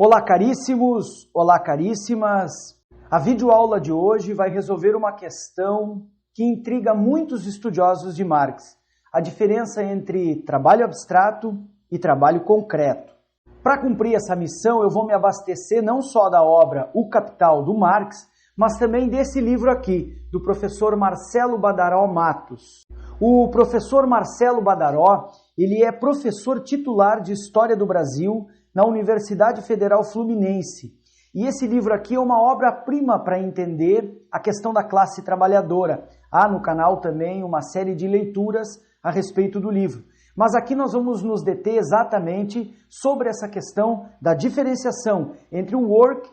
Olá caríssimos, olá caríssimas. A videoaula de hoje vai resolver uma questão que intriga muitos estudiosos de Marx, a diferença entre trabalho abstrato e trabalho concreto. Para cumprir essa missão, eu vou me abastecer não só da obra O Capital do Marx, mas também desse livro aqui, do professor Marcelo Badaró Matos. O professor Marcelo Badaró, ele é professor titular de História do Brasil na Universidade Federal Fluminense. E esse livro aqui é uma obra-prima para entender a questão da classe trabalhadora. Há no canal também uma série de leituras a respeito do livro. Mas aqui nós vamos nos deter exatamente sobre essa questão da diferenciação entre o work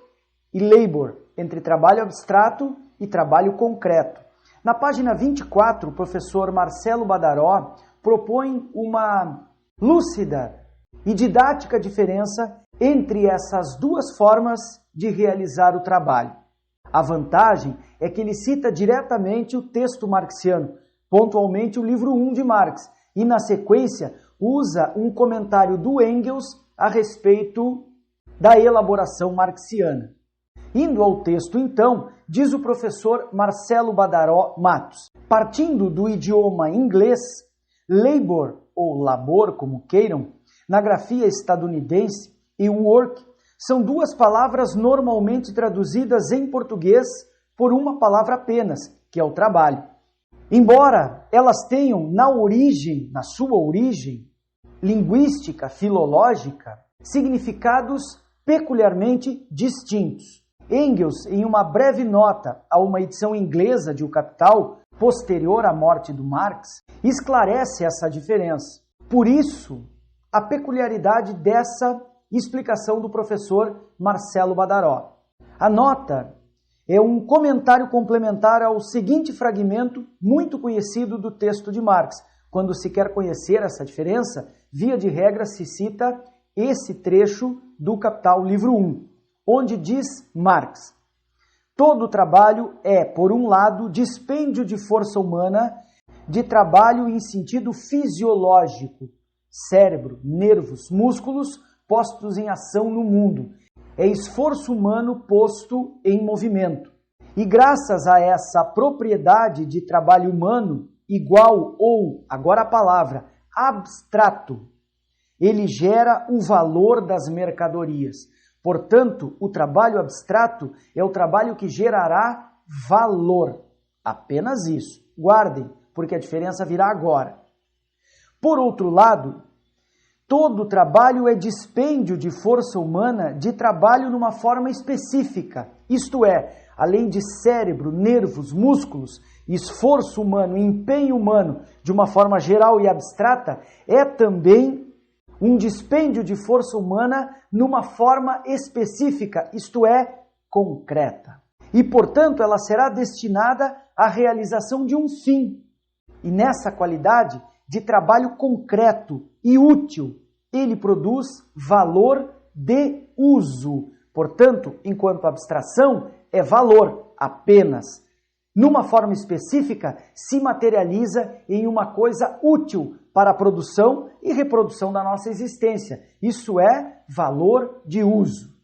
e labor, entre trabalho abstrato e trabalho concreto. Na página 24, o professor Marcelo Badaró propõe uma lúcida e didática diferença entre essas duas formas de realizar o trabalho. A vantagem é que ele cita diretamente o texto marxiano, pontualmente o livro 1 de Marx, e na sequência usa um comentário do Engels a respeito da elaboração marxiana. Indo ao texto então, diz o professor Marcelo Badaró Matos, partindo do idioma inglês, labor ou labor, como queiram, na grafia estadunidense, e work são duas palavras normalmente traduzidas em português por uma palavra apenas, que é o trabalho. Embora elas tenham na sua origem linguística, filológica, significados peculiarmente distintos. Engels, em uma breve nota a uma edição inglesa de O Capital, posterior à morte do Marx, esclarece essa diferença. Por isso, a peculiaridade dessa explicação do professor Marcelo Badaró. A nota é um comentário complementar ao seguinte fragmento muito conhecido do texto de Marx. Quando se quer conhecer essa diferença, via de regra se cita esse trecho do Capital, livro 1, onde diz Marx: todo trabalho é, por um lado, dispêndio de força humana, de trabalho em sentido fisiológico, cérebro, nervos, músculos postos em ação no mundo. É esforço humano posto em movimento. E graças a essa propriedade de trabalho humano, igual ou, agora a palavra, abstrato, ele gera o valor das mercadorias. Portanto, o trabalho abstrato é o trabalho que gerará valor. Apenas isso. Guardem, porque a diferença virá agora. Por outro lado, todo trabalho é dispêndio de força humana de trabalho numa forma específica, isto é, além de cérebro, nervos, músculos, esforço humano, empenho humano de uma forma geral e abstrata, é também um dispêndio de força humana numa forma específica, isto é, concreta. E, portanto, ela será destinada à realização de um fim. E nessa qualidade de trabalho concreto e útil, ele produz valor de uso. Portanto, enquanto abstração, é valor apenas. Numa forma específica, se materializa em uma coisa útil para a produção e reprodução da nossa existência. Isso é valor de uso.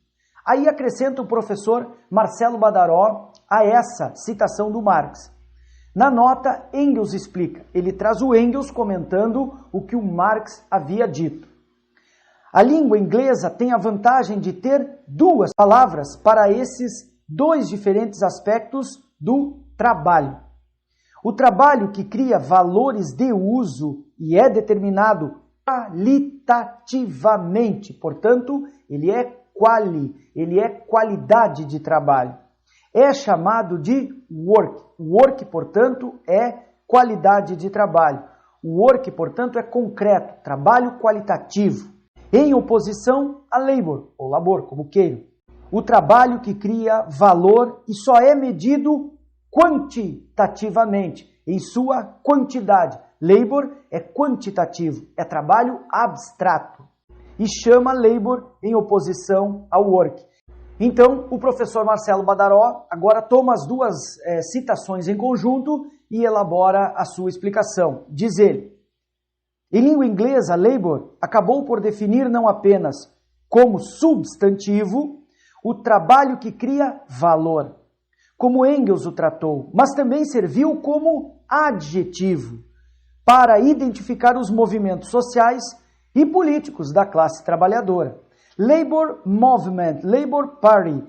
Aí acrescenta o professor Marcelo Badaró a essa citação do Marx. Na nota, Engels explica. Ele traz o Engels comentando o que o Marx havia dito. A língua inglesa tem a vantagem de ter duas palavras para esses dois diferentes aspectos do trabalho. O trabalho que cria valores de uso e é determinado qualitativamente, portanto, ele é qualidade de trabalho. É chamado de work. Work, portanto, é qualidade de trabalho. O work, portanto, é concreto, trabalho qualitativo. Em oposição a labor, ou labor, como queiram. O trabalho que cria valor e só é medido quantitativamente, em sua quantidade. Labor é quantitativo, é trabalho abstrato. E chama labor em oposição ao work. Então, o professor Marcelo Badaró agora toma as duas citações em conjunto e elabora a sua explicação. Diz ele: em língua inglesa, labor acabou por definir não apenas como substantivo, o trabalho que cria valor, como Engels o tratou, mas também serviu como adjetivo para identificar os movimentos sociais e políticos da classe trabalhadora. Labor Movement, Labor Party,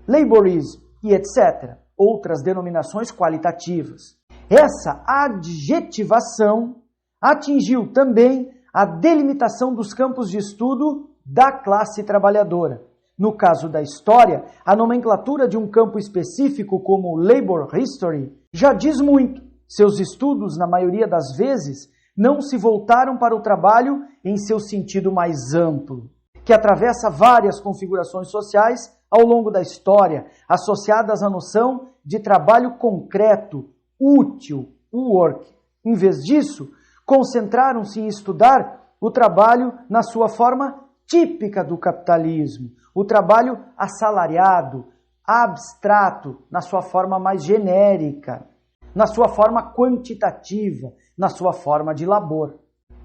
Laborism e etc. Outras denominações qualitativas. Essa adjetivação atingiu também a delimitação dos campos de estudo da classe trabalhadora. No caso da história, a nomenclatura de um campo específico como Labor History já diz muito. Seus estudos, na maioria das vezes, não se voltaram para o trabalho em seu sentido mais amplo, que atravessa várias configurações sociais ao longo da história, associadas à noção de trabalho concreto, útil, work. Em vez disso, concentraram-se em estudar o trabalho na sua forma típica do capitalismo, o trabalho assalariado, abstrato, na sua forma mais genérica, na sua forma quantitativa, na sua forma de labor.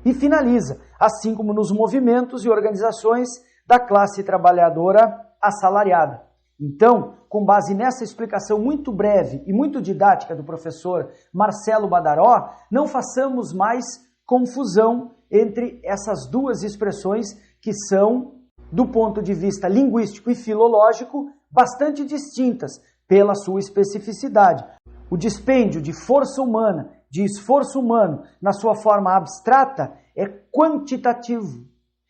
E finaliza, assim como nos movimentos e organizações da classe trabalhadora assalariada. Então, com base nessa explicação muito breve e muito didática do professor Marcelo Badaró, não façamos mais confusão entre essas duas expressões que são, do ponto de vista linguístico e filológico, bastante distintas pela sua especificidade. O dispêndio de força humana, de esforço humano, na sua forma abstrata, é quantitativo.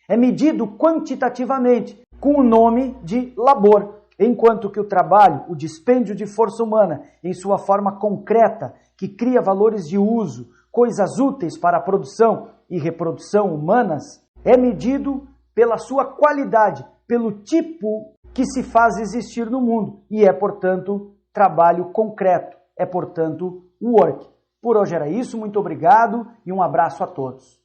É medido quantitativamente, com o nome de labor, enquanto que o trabalho, o dispêndio de força humana, em sua forma concreta, que cria valores de uso, coisas úteis para a produção e reprodução humanas, é medido pela sua qualidade, pelo tipo que se faz existir no mundo e é, portanto, trabalho concreto, é, portanto, work. Por hoje era isso, muito obrigado e um abraço a todos.